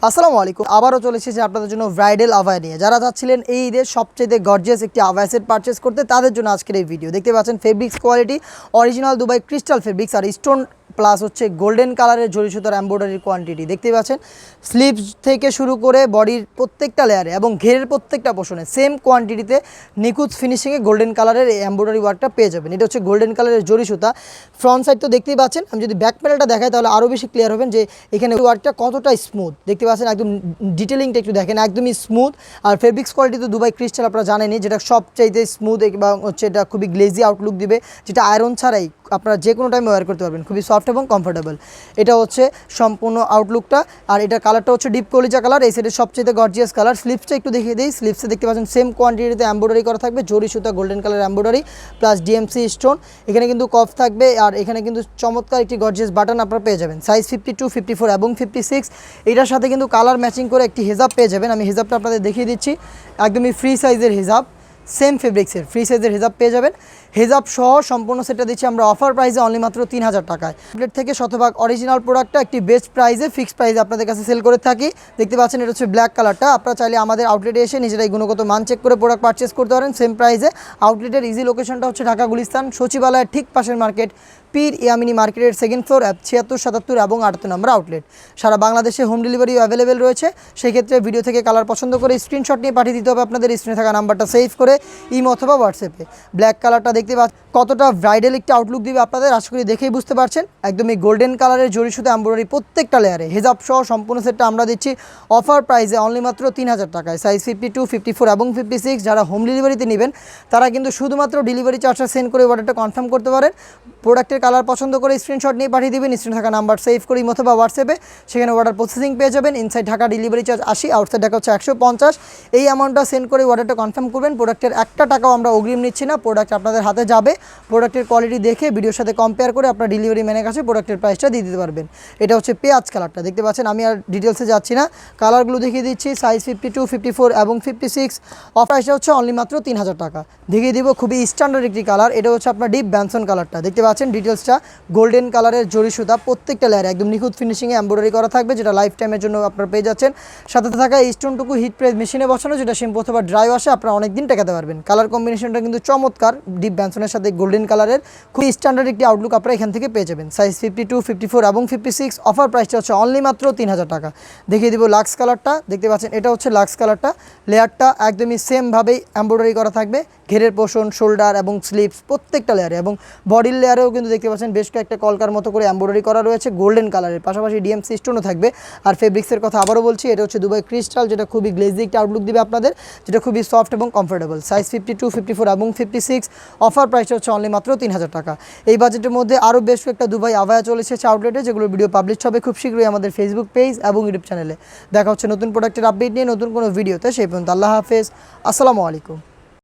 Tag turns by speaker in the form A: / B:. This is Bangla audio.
A: আসসালামু আলাইকুম। আবারও চলে এসেছি আপনাদের জন্য ব্রাইডাল আভায়া নিয়ে। যারা চাচ্ছিলেন এই ঈদের সবচেয়ে গর্জিয়াস একটি আভায়া সেট পারচেস করতে, তাদের জন্য আজকের এই ভিডিও। দেখতে পাচ্ছেন fabrics quality original Dubai crystal fabrics আর স্টোন প্লাস হচ্ছে গোল্ডেন কালারের জরি সুতার এমব্রয়ডারির কোয়ান্টিটি দেখতে পাচ্ছেন। স্লিভস থেকে শুরু করে বডির প্রত্যেকটা লেয়ারে এবং ঘেরের প্রত্যেকটা পোর্শনে সেম কোয়ান্টিটিতে নিখুঁত ফিনিশিংয়ে গোল্ডেন কালারের এই এমব্রয়ডারি ওয়ার্কটা পেয়ে যাবেন। এটা হচ্ছে গোল্ডেন কালারের জরি সুতা। ফ্রন্ট সাইড তো দেখতেই পাচ্ছেন। আমি যদি ব্যাক প্যানেলটা দেখাই তাহলে আরও বেশি ক্লিয়ার হবেন যে এখানে ওয়ার্কটা কতটা স্মুথ দেখতে পাচ্ছেন। একদম ডিটেলিংটা একটু দেখেন, একদমই স্মুথ। আর ফেব্রিক্স কোয়ালিটি তো দুবাই ক্রিস্টাল আপনারা জানেনই, যেটা সবচাইতে স্মুথ এবং হচ্ছে এটা খুবই গ্লেজি আউটলুক দিবে, যেটা আয়রন ছাড়াই আপনারা যে কোনো টাইমে ওয়্যার করতে পারবেন, খুবই সফট এবং কমফোর্টেবল। এটা হচ্ছে সম্পূর্ণ আউটলুকটা। আর এটা কালারটা হচ্ছে ডিপ কলিজা কালার, এই সাইডের সবচেয়ে গর্জিয়াস কালার। স্লিপসটা একটু দেখিয়ে দিই। স্লিপসে দেখতে পাচ্ছেন সেম কোয়ান্টিটিতে এমব্রয়ডারি করা থাকবে, জরি সুতা golden colour embroidery plus DMC stone. এখানে কিন্তু কফ থাকবে আর এখানে কিন্তু চমৎকার একটি গর্জিয়াস বাটন আপনারা পেয়ে যাবেন। সাইজ 52, 54 এবং 56। এটার সাথে কিন্তু কালার ম্যাচিং করে একটি হিজাব পেয়ে যাবেন। আমি হিজাবটা আপনাদের দেখিয়ে দিচ্ছি, একদমই ফ্রি সাইজের হিজাব, সেম ফেব্রিক্সের ফ্রি সাইজের হিজাব পেয়ে যাবেন। হিজাব সহ সম্পূর্ণ সেটটা দিচ্ছি আমরা অফার প্রাইসে অনলি মাত্র 3000 টাকায়। আউটলেট থেকে শতভাগ অরিজিনাল প্রোডাক্টটা একটি বেস্ট প্রাইসে ফিক্সড প্রাইসে আপনাদের কাছে সেল করে থাকি। দেখতে পাচ্ছেন এটা হচ্ছে ব্ল্যাক কালারটা। আপনারা চাইলে আমাদের আউটলেটে এসে নিজেরাই গুণগত মান চেক করে প্রোডাক্ট পারচেস করতে পারেন সেম প্রাইসে। আউটলেটের ইজি লোকেশনটা হচ্ছে ঢাকা গুলিস্তান সচিবালয়ের ঠিক পাশের মার্কেট পীর ইয়ামিনী মার্কেটের সেকেন্ড ফ্লোর 76, 77 এবং 78 নম্বর আউটলেট। সারা বাংলাদেশে হোম ডেলিভারিও অ্যাভেলেবেল রয়েছে। সেক্ষেত্রে ভিডিও থেকে কালার পছন্দ করে স্ক্রিনশট নিয়ে পাঠিয়ে দিতে হবে আপনাদের স্ক্রিনে থাকা নাম্বারটা সেভ করে ইমো অথবা হোয়াটসঅ্যাপে। ব্ল্যাক কালারটা দেখতে কতটা ব্রাইডাল একটি আউটলুক দিবে আপনাদের আশা করি দেখেই বুঝতে পারছেন। একদমই গোল্ডেন কালারের জরি সুতা এমব্রয়ডারি প্রত্যেকটা লেয়ারে হিজাব সহ সম্পূর্ণ সেটটা আমরা দিচ্ছি অফার প্রাইসে অনলি মাত্র 3000 টাকায়। সাইজ 52, 54 এবং 56। যারা হোম ডেলিভারিতে নেবেন তারা কিন্তু শুধুমাত্র ডেলিভারি চার্জটা সেন্ড করে অর্ডারটা কনফার্ম করতে পারেন। প্রোডাক্টের কালার পছন্দ করে স্ক্রিনশট নিয়ে পাঠিয়ে দেবেন, স্ক্রিনে থাকা নাম্বার সেভ করে ইমো অথবা হোয়াটসঅ্যাপে। সেখানে অর্ডার প্রসেসিং পেয়ে যাবেন। Inside Dhaka delivery charge 80, outside Dhaka হচ্ছে 150। এই অ্যামাউন্টটা সেন্ড করে অর্ডারটা কনফার্ম করবেন। প্রোডাক্টের একটা টাকাও আমরা অগ্রিম নিচ্ছি না, প্রোডাক্ট আপনাদের হাতে যাবে। প্রোডাক্টের কোয়ালিটি দেখে ভিডিওর সাথে কম্পেয়ার করে আপনার ডেলিভারি ম্যানের কাছে প্রোডাক্টের প্রাইসটা দিয়ে দিতে পারবেন। এটা হচ্ছে পেঁয়াজ কালারটা দেখতে পাচ্ছেন। আমি আর ডিটেলসে যাচ্ছি না, কালারগুলো দেখিয়ে দিচ্ছি। সাইজ 52, 54 এবং 56। অফার প্রাইসটা হচ্ছে অনলি মাত্র 3000 টাকা। দেখিয়ে দিব খুবই স্ট্যান্ডার্ড একটি কালার। এটা হচ্ছে আপনার ডিপ ব্যানসন কালারটা দেখতে পাচ্ছেন। ডিটেলসটা গোল্ডেন কালারের জরি সুতা প্রত্যেকটা লেয়ারে একদম নিখুঁত ফিনিশিংয়ে এমব্রয়ডারি করা থাকবে, যেটা লাইফ টাইমের জন্য আপনারা পেয়ে যাচ্ছেন। সাথে থাকা এই স্টোনটুকু হিট প্রেস মেশিনে বসানো, যেটা শ্যাম্পু অথবা ড্রাই ওয়াশে আপনারা অনেক দিন টেকাতে পারবেন। কালার কম্বিনেশনটা কিন্তু চমৎকার, ডিপ ব্যানসনের সাথে গোল্ডেন কালারের খুবই স্ট্যান্ডার্ড একটি আউটলুক আপনারা এখান থেকে পেয়ে যাবেন। সাইজ 52, 54 এবং 56। অফার প্রাইসটা হচ্ছে অনলি মাত্র 3000 টাকা। দেখিয়ে দিব লাক্স কালারটা দেখতে পাচ্ছেন। এটা হচ্ছে লাক্স কালারটা। লেয়ারটা একদমই সেমভাবেই এমব্রয়ডারি করা থাকবে, ঘেরের পোর্শন, শোল্ডার এবং স্লিভস প্রত্যেকটা লেয়ারে এবং বডির লেয়ারেও কিন্তু দেখতে পাচ্ছেন বেশ কয়েকটা কলকার মতো করে এমব্রয়ডারি করা রয়েছে গোল্ডেন কালারের, পাশাপাশি ডিএমসি স্টোনও থাকবে। আর ফেব্রিক্সের কথা আবারও বলছি, এটা হচ্ছে দুবাই ক্রিস্টাল, যেটা খুবই গ্লেজি একটা আউটলুক দিবে আপনাদের, যেটা খুবই সফট এবং কমফোর্টেবল। সাইজ 52, 54 এবং 56। অফার প্রাইসটা হচ্ছে অনলি মাত্র 3000 টাকা। এই বাজেটের মধ্যে আরও বেশ কয়েকটা দুবাই আভায়া চলে এসেছে আউটলেটে, যেগুলো ভিডিও পাবলিশ হবে খুব শীঘ্রই আমাদের ফেসবুক পেজ এবং ইউটিউব চ্যানেলে। দেখা হচ্ছে নতুন প্রোডাক্টের আপডেট নিয়ে নতুন কোনো ভিডিওতে। সেই পর্যন্ত আল্লাহ হাফেজ, আসসালামু আলাইকুম।